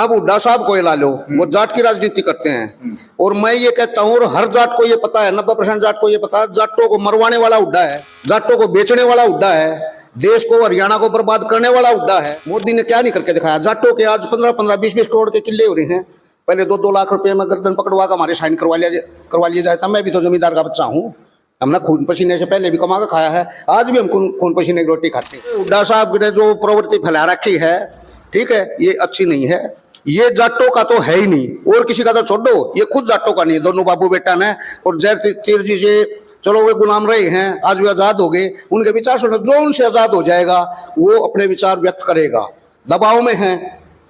अब हुड्डा साहब को ला लो, वो जाट की राजनीति करते हैं। और मैं ये कहता हूँ, और हर जाट को ये पता है, 90% जाट को ये पता है, जाटों को मरवाने वाला हुड्डा है, जाटों को बेचने वाला हुड्डा है, देश को हरियाणा को बर्बाद करने वाला हुड्डा है। मोदी ने क्या नहीं करके दिखाया। जाटों के आज 15-15, 20-20 करोड़ के किले हो रहे हैं। पहले 2-2 लाख रुपए में गर्दन पकड़वा कर हमारे साइन करवा लिया जाता। मैं भी तो जमींदार का बच्चा हूँ, हमने खून पसीने से पहले भी कमा कर खाया है, आज भी हम खून पसीने की रोटी खाते हैं। हुड्डा साहब ने जो प्रवृत्ति फैला रखी है, ठीक है, ये अच्छी नहीं है। ये जाटों का तो है ही नहीं, और किसी का तो छोड़ दो, ये खुद जाटों का नहीं है। दोनों बाबू बेटा ने, और जैर तीर जी से चलो वे गुलाम रहे हैं, आज वे आजाद हो गए, उनके विचार सुनो। जो उनसे आजाद हो जाएगा वो अपने विचार व्यक्त करेगा। दबाव में हैं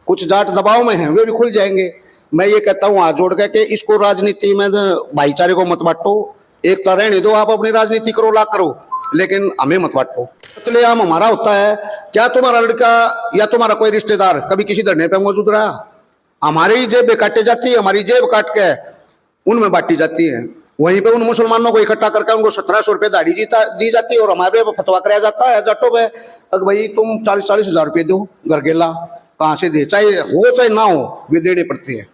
कुछ जाट, दबाव में हैं, वे भी खुल जाएंगे। मैं ये कहता हूँ हाथ जोड़ के, इसको राजनीति में भाईचारे को मत बांटो, एकता रहने दो। आप अपनी राजनीति करो, ला करो, लेकिन हमें मत बांटो। कत्लेआम हमारा होता है, क्या तुम्हारा लड़का या तुम्हारा कोई रिश्तेदार कभी किसी धरने पे मौजूद रहा? हमारी ही जेब काटे जाती है, हमारी जेब काट के उनमें बांटी जाती है। वहीं पे उन मुसलमानों को इकट्ठा करके उनको 1700 रुपये दाढ़ी दी जाती है, और हमारे पे फतवा कराया जाता है जाटों पे, अगर भाई तुम 40-40 हजार रुपये दो, घर गेला कहाँ से दे, चाहे हो चाहे ना हो, वे देने पड़ते हैं।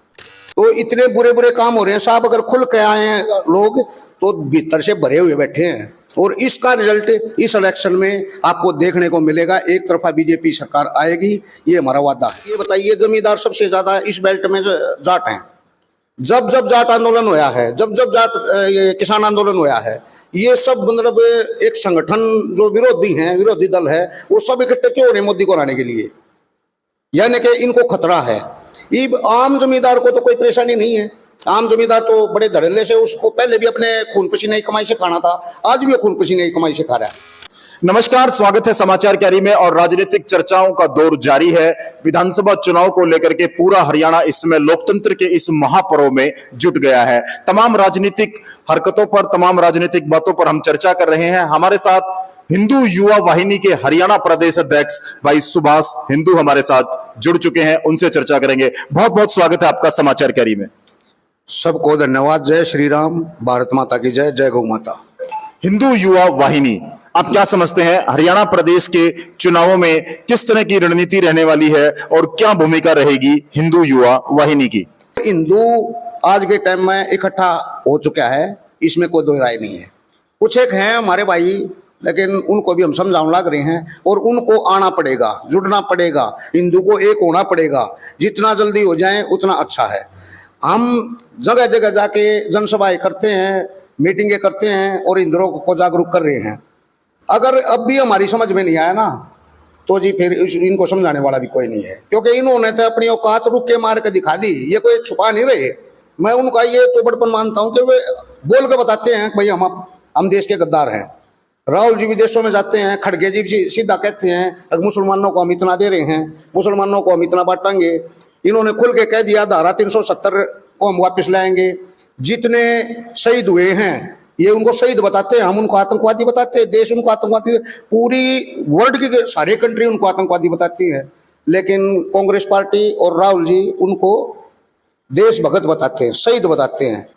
तो इतने बुरे बुरे काम हो रहे हैं साहब। अगर खुल के आए हैं लोग तो भीतर से भरे हुए बैठे हैं, और इसका रिजल्ट इस इलेक्शन में आपको देखने को मिलेगा। एक तरफा बीजेपी सरकार आएगी, ये हमारा वादा है। ये बताइए, जमींदार सबसे ज्यादा इस बेल्ट में जाट हैं। जब जब जाट आंदोलन होया है, जब जब जाट किसान आंदोलन होया है, ये सब मतलब एक संगठन जो विरोधी हैं, विरोधी दल है, वो सब इकट्ठे क्यों हो रहे मोदी को हराने के लिए? यानी कि इनको खतरा है। ये आम जमींदार को तो कोई परेशानी नहीं है। आम जमींदार तो बड़े धड़ल्ले से, उसको पहले भी अपने खून पसीने की कमाई से खाना था, आज भी खून पसीने की कमाई से खा रहा है। नमस्कार, स्वागत है समाचार कैरी में। और राजनीतिक चर्चाओं का दौर जारी है। विधानसभा चुनाव को लेकर के पूरा हरियाणा इस समय लोकतंत्र के इस महापर्व में जुट गया है। तमाम राजनीतिक हरकतों पर, तमाम राजनीतिक बातों पर हम चर्चा कर रहे हैं। हमारे साथ हिंदू युवा वाहिनी के हरियाणा प्रदेश अध्यक्ष भाई सुभाष हिंदू हमारे साथ जुड़ चुके हैं, उनसे चर्चा करेंगे। बहुत बहुत स्वागत है आपका समाचार कैरी में। सबको धन्यवाद। जय श्री राम, भारत माता की जय, जय गौ माता। हिंदू युवा वाहिनी, आप क्या समझते हैं हरियाणा प्रदेश के चुनावों में किस तरह की रणनीति रहने वाली है, और क्या भूमिका रहेगी हिंदू युवा वाहिनी की? हिंदू आज के टाइम में इकट्ठा हो चुका है, इसमें कोई दो राय नहीं है। कुछ एक हैं हमारे भाई, लेकिन उनको भी हम समझाने लग रहे हैं, और उनको आना पड़ेगा, जुड़ना पड़ेगा, हिंदू को एक होना पड़ेगा। जितना जल्दी हो जाए उतना अच्छा है। हम जगह जगह जाके जनसभाएं करते हैं, मीटिंगें करते हैं, और हिंदुओं को जागरूक कर रहे हैं। अगर अब भी हमारी समझ में नहीं आया ना, तो जी फिर इनको समझाने वाला भी कोई नहीं है, क्योंकि इन्होंने तो अपनी औकात रुक के मार के दिखा दी। ये कोई छुपा नहीं रहे। मैं उनका ये तो बड़पन मानता हूँ कि वे बोल के बताते हैं भाई हम देश के गद्दार हैं। राहुल जी विदेशों में जाते हैं, खड़गे जी सीधा कहते हैं अगर मुसलमानों को हम इतना दे रहे हैं, मुसलमानों को हम इतना बांटेंगे। इन्होंने खुल के कह दिया धारा 370 को हम वापस लाएंगे। जितने शहीद हुए हैं ये उनको शहीद बताते हैं, हम उनको आतंकवादी बताते हैं। देश उनको आतंकवादी, पूरी वर्ल्ड की सारे कंट्री उनको आतंकवादी बताती है, लेकिन कांग्रेस पार्टी और राहुल जी उनको देशभक्त बताते हैं, शहीद बताते हैं।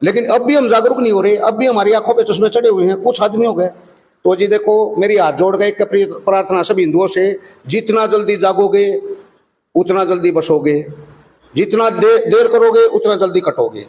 लेकिन अब भी हम जागरूक नहीं हो रहे, अब भी हमारी आंखों पे चश्मे चढ़े हुए हैं कुछ आदमियों के। तो जी देखो, मेरी हाथ जोड़ के एक प्रार्थना सभी हिंदुओं से, जितना जल्दी जागोगे उतना जल्दी बसोगे, जितना देर करोगे उतना जल्दी कटोगे।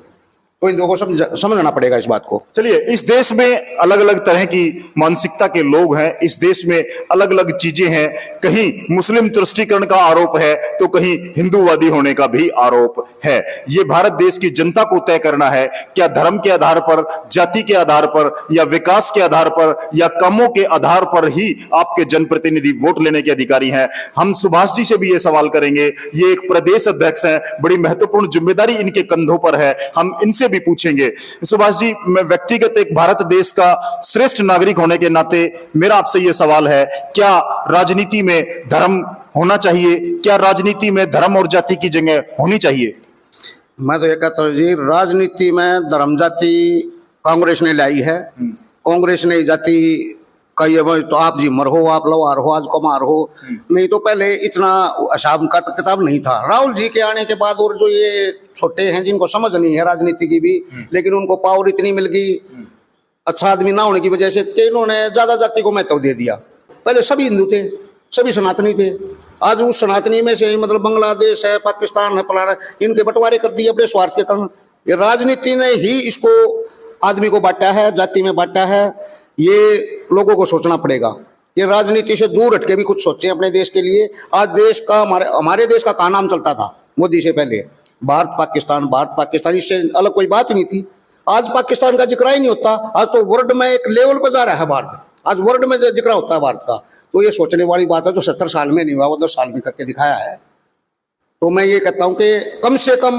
तो हिंदुओं को समझना पड़ेगा इस बात को। चलिए, इस देश में अलग अलग तरह की मानसिकता के लोग हैं, इस देश में अलग अलग चीजें हैं। कहीं मुस्लिम तुष्टीकरण का आरोप है तो कहीं हिंदूवादी होने का भी आरोप है। ये भारत देश की जनता को तय करना है, क्या धर्म के आधार पर, जाति के आधार पर, या विकास के आधार पर, या कामों के आधार पर ही आपके जनप्रतिनिधि वोट लेने के अधिकारी हैं। हम सुभाष जी से भी ये सवाल करेंगे। ये एक प्रदेश अध्यक्ष हैं, बड़ी महत्वपूर्ण जिम्मेदारी इनके कंधों पर है, हम इनसे भी पूछेंगे। सुभाष जी, मैं व्यक्तिगत एक भारत देश का श्रेष्ठ नागरिक होने के नाते मेरा आपसे यह सवाल है, क्या राजनीति में धर्म होना चाहिए? क्या राजनीति में धर्म और जाति की जगह होनी चाहिए? मैं तो ये कहता हूँ जी, राजनीति में धर्म जाति कांग्रेस ने लाई है। कांग्रेस ने जाति का ये तो आप जी मर हो, आप लवार हो, आज कुमार हो, नहीं तो पहले इतना हिसाब का किताब नहीं था। राहुल जी के आने के बाद, और जो ये छोटे हैं जिनको समझ नहीं है राजनीति की भी, लेकिन उनको पावर इतनी मिल गई अच्छा आदमी ना होने की वजह से कि इन्होंने ज्यादा जाति को महत्व दे दिया। पहले सभी हिंदू थे, सभी सनातनी थे। आज उस सनातनी में से मतलब बांग्लादेश है, पाकिस्तान है, फलाना, इनके बंटवारे कर दिए अपने स्वार्थ के कारण। ये राजनीति ने ही इसको आदमी को बांटा है, जाति में बांटा है। ये लोगों को सोचना पड़ेगा। ये राजनीति से दूर हटके भी कुछ सोचें अपने देश के लिए। आज देश का हमारे देश का नाम चलता था मोदी से पहले, भारत पाकिस्तान, इससे अलग कोई बात नहीं थी। आज पाकिस्तान का जिक्र ही नहीं होता। आज तो वर्ल्ड में एक लेवल पर जा रहा है भारत, आज वर्ल्ड में जिक्र होता है भारत का। तो ये सोचने वाली बात है, जो 70 साल में नहीं हुआ वो 10 साल में करके दिखाया है। तो मैं ये कहता हूँ कि कम से कम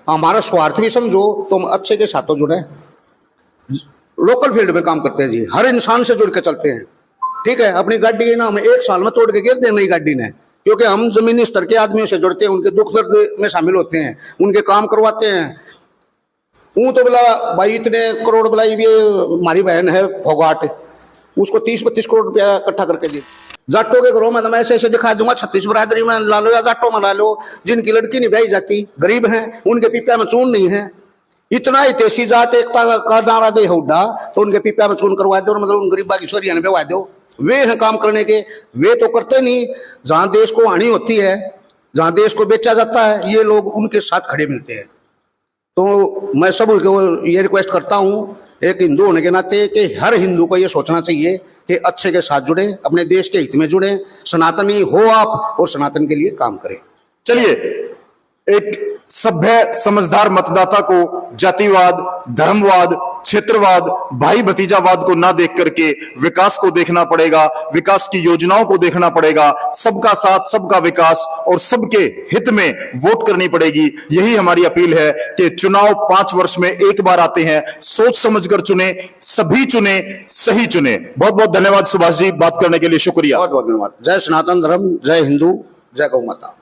हमारा स्वार्थ भी समझो, तो हम अच्छे के साथ जुड़े, लोकल फील्ड में काम करते हैं जी, हर इंसान से जुड़ के चलते हैं। ठीक है, अपनी गाड़ी ना हम 1 साल में तोड़ के गिर दे नई गाड़ी ने, क्योंकि हम जमीनी स्तर के आदमियों से जुड़ते हैं, उनके दुख दर्द में शामिल होते हैं, उनके काम करवाते हैं। वो तो बोला भाई इतने करोड़ बोला, ये हमारी बहन है फोगाट, उसको 30-32 करोड़ रुपया इकट्ठा करके दी। जाटों के घरों में तो मैं ऐसे ऐसे दिखा दूंगा, 36 बरादरी में ला लो या जाटों में ला लो, जिनकी लड़की नहीं ब्याही जाती, गरीब हैं, उनके पिप्या में चून नहीं है। इतना ही तेसी जाट एकता का नारा दे हुड्डा, तो उनके पिप्या में चून करवा दो, मतलब उन गरीबा की छोरियां ने बेवा दो। वे हैं काम करने के, वे तो करते नहीं। जहां देश को हानि होती है, जहां देश को बेचा जाता है, ये लोग उनके साथ खड़े मिलते हैं। तो मैं सब को ये रिक्वेस्ट करता हूँ एक हिंदू होने के नाते कि हर हिंदू को ये सोचना चाहिए कि अच्छे के साथ जुड़े, अपने देश के हित में जुड़े, सनातनी हो आप और सनातन के लिए काम करें। चलिए, एक सभ्य समझदार मतदाता को जातिवाद, धर्मवाद, क्षेत्रवाद, भाई भतीजावाद को ना देख करके विकास को देखना पड़ेगा, विकास की योजनाओं को देखना पड़ेगा, सबका साथ, सबका विकास और सबके हित में वोट करनी पड़ेगी। यही हमारी अपील है कि चुनाव 5 वर्ष में एक बार आते हैं, सोच समझकर चुने, सभी चुने, सही चुने। बहुत बहुत धन्यवाद सुभाष जी, बात करने के लिए शुक्रिया। बहुत बहुत धन्यवाद। जय सनातन धर्म, जय हिंदू, जय गौ माता।